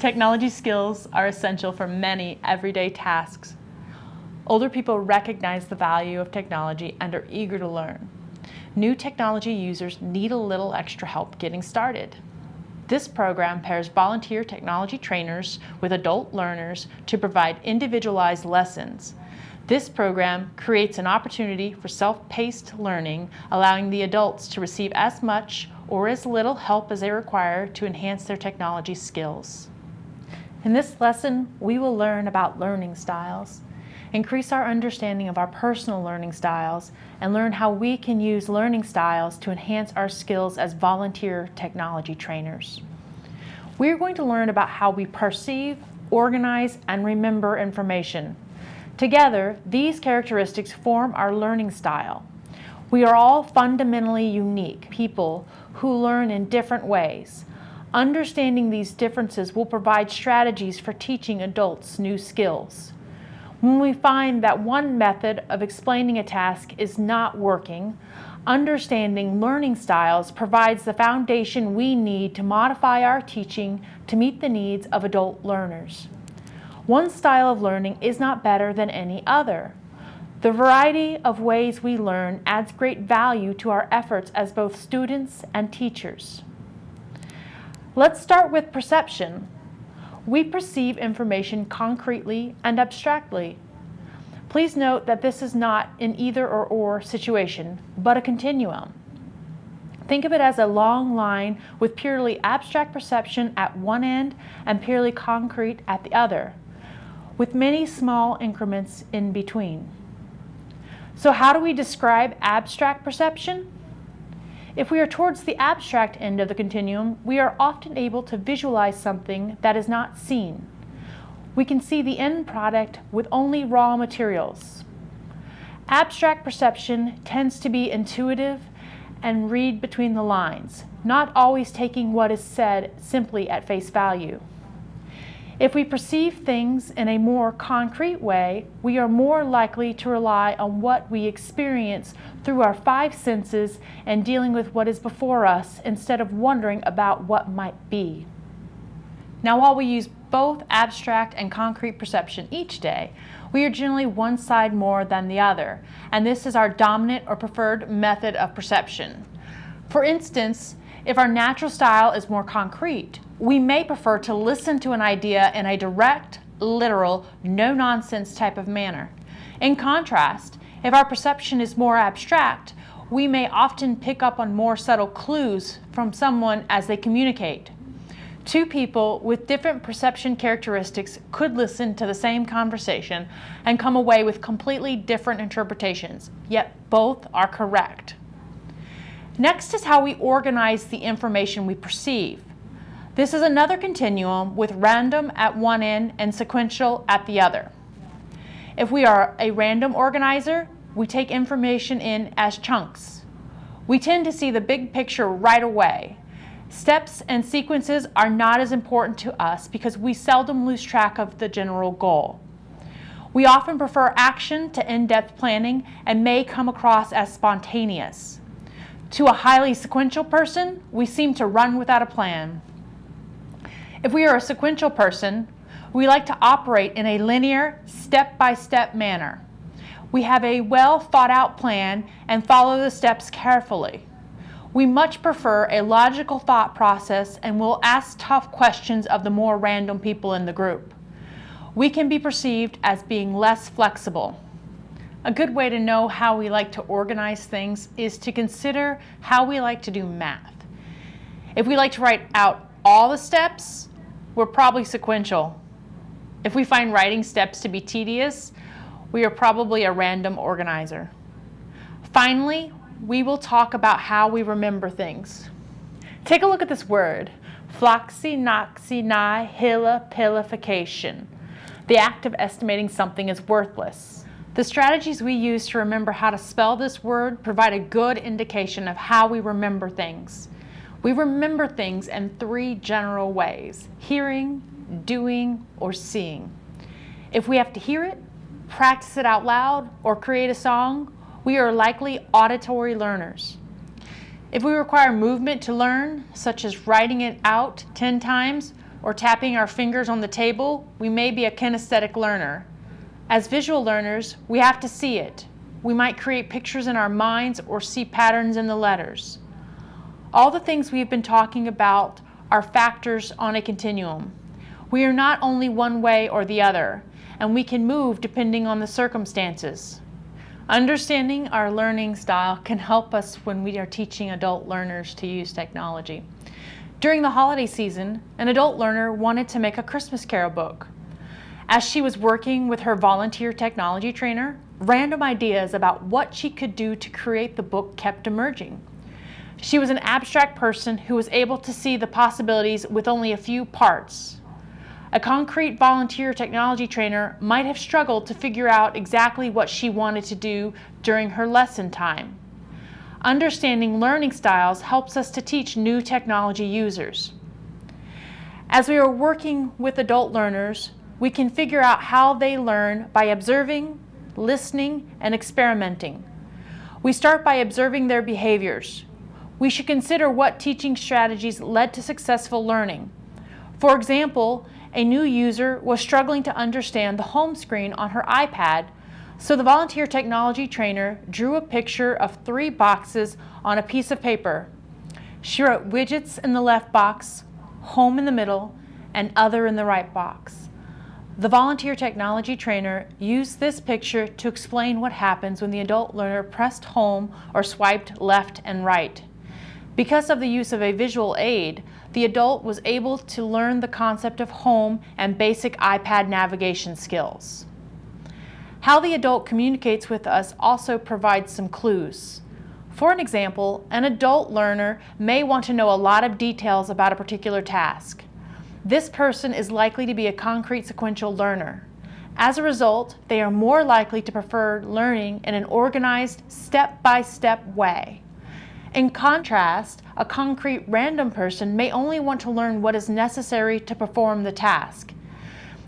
Technology skills are essential for many everyday tasks. Older people recognize the value of technology and are eager to learn. New technology users need a little extra help getting started. This program pairs volunteer technology trainers with adult learners to provide individualized lessons. This program creates an opportunity for self-paced learning, allowing the adults to receive as much or as little help as they require to enhance their technology skills. In this lesson, we will learn about learning styles, increase our understanding of our personal learning styles, and learn how we can use learning styles to enhance our skills as volunteer technology trainers. We are going to learn about how we perceive, organize, and remember information. Together, these characteristics form our learning style. We are all fundamentally unique people who learn in different ways. Understanding these differences will provide strategies for teaching adults new skills. When we find that one method of explaining a task is not working, understanding learning styles provides the foundation we need to modify our teaching to meet the needs of adult learners. One style of learning is not better than any other. The variety of ways we learn adds great value to our efforts as both students and teachers. Let's start with perception. We perceive information concretely and abstractly. Please note that this is not an either or situation, but a continuum. Think of it as a long line with purely abstract perception at one end and purely concrete at the other, with many small increments in between. So how do we describe abstract perception? If we are towards the abstract end of the continuum, we are often able to visualize something that is not seen. We can see the end product with only raw materials. Abstract perception tends to be intuitive and read between the lines, not always taking what is said simply at face value. If we perceive things in a more concrete way, we are more likely to rely on what we experience through our five senses and dealing with what is before us instead of wondering about what might be. Now, while we use both abstract and concrete perception each day, we are generally one side more than the other, and this is our dominant or preferred method of perception. For instance, if our natural style is more concrete, we may prefer to listen to an idea in a direct, literal, no-nonsense type of manner. In contrast, if our perception is more abstract, we may often pick up on more subtle clues from someone as they communicate. Two people with different perception characteristics could listen to the same conversation and come away with completely different interpretations, yet both are correct. Next is how we organize the information we perceive. This is another continuum with random at one end and sequential at the other. If we are a random organizer, we take information in as chunks. We tend to see the big picture right away. Steps and sequences are not as important to us because we seldom lose track of the general goal. We often prefer action to in-depth planning and may come across as spontaneous. To a highly sequential person, we seem to run without a plan. If we are a sequential person, we like to operate in a linear, step-by-step manner. We have a well thought out plan and follow the steps carefully. We much prefer a logical thought process and will ask tough questions of the more random people in the group. We can be perceived as being less flexible. A good way to know how we like to organize things is to consider how we like to do math. If we like to write out all the steps, we're probably sequential. If we find writing steps to be tedious, we are probably a random organizer. Finally, we will talk about how we remember things. Take a look at this word, floxy-noxy-nihilipilification. The act of estimating something as worthless. The strategies we use to remember how to spell this word provide a good indication of how we remember things. We remember things in three general ways: hearing, doing, or seeing. If we have to hear it, practice it out loud, or create a song, we are likely auditory learners. If we require movement to learn, such as writing it out 10 times, or tapping our fingers on the table, we may be a kinesthetic learner. As visual learners, we have to see it. We might create pictures in our minds or see patterns in the letters. All the things we've been talking about are factors on a continuum. We are not only one way or the other, and we can move depending on the circumstances. Understanding our learning style can help us when we are teaching adult learners to use technology. During the holiday season, an adult learner wanted to make a Christmas Carol book. As she was working with her volunteer technology trainer, random ideas about what she could do to create the book kept emerging. She was an abstract person who was able to see the possibilities with only a few parts. A concrete volunteer technology trainer might have struggled to figure out exactly what she wanted to do during her lesson time. Understanding learning styles helps us to teach new technology users. As we are working with adult learners, we can figure out how they learn by observing, listening, and experimenting. We start by observing their behaviors. We should consider what teaching strategies led to successful learning. For example, a new user was struggling to understand the home screen on her iPad, so the volunteer technology trainer drew a picture of 3 boxes on a piece of paper. She wrote widgets in the left box, home in the middle, and other in the right box. The volunteer technology trainer used this picture to explain what happens when the adult learner pressed home or swiped left and right. Because of the use of a visual aid, the adult was able to learn the concept of home and basic iPad navigation skills. How the adult communicates with us also provides some clues. For an example, an adult learner may want to know a lot of details about a particular task. This person is likely to be a concrete sequential learner. As a result, they are more likely to prefer learning in an organized, step-by-step way. In contrast, a concrete random person may only want to learn what is necessary to perform the task.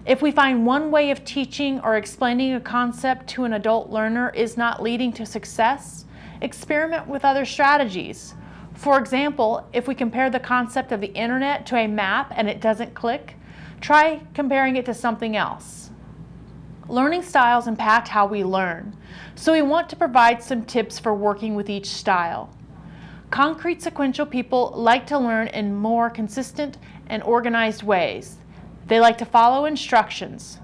If we find one way of teaching or explaining a concept to an adult learner is not leading to success, experiment with other strategies. For example, if we compare the concept of the internet to a map and it doesn't click, try comparing it to something else. Learning styles impact how we learn, so we want to provide some tips for working with each style. Concrete sequential people like to learn in more consistent and organized ways. They like to follow instructions.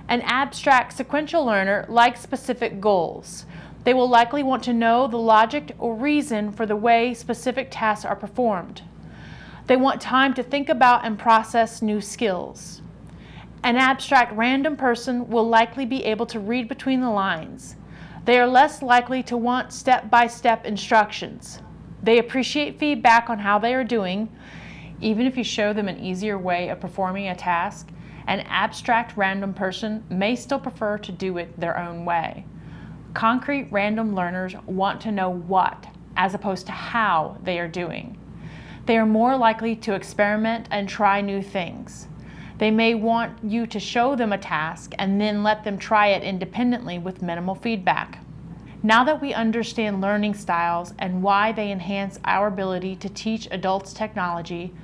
An abstract sequential learner likes specific goals. They will likely want to know the logic or reason for the way specific tasks are performed. They want time to think about and process new skills. An abstract random person will likely be able to read between the lines. They are less likely to want step-by-step instructions. They appreciate feedback on how they are doing. Even if you show them an easier way of performing a task, an abstract random person may still prefer to do it their own way. Concrete random learners want to know what, as opposed to how they are doing. They are more likely to experiment and try new things. They may want you to show them a task and then let them try it independently with minimal feedback. Now that we understand learning styles and why they enhance our ability to teach adults technology,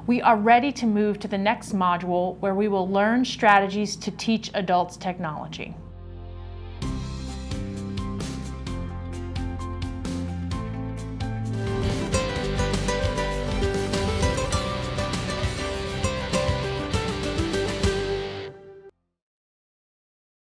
we are ready to move to the next module where we will learn strategies to teach adults technology.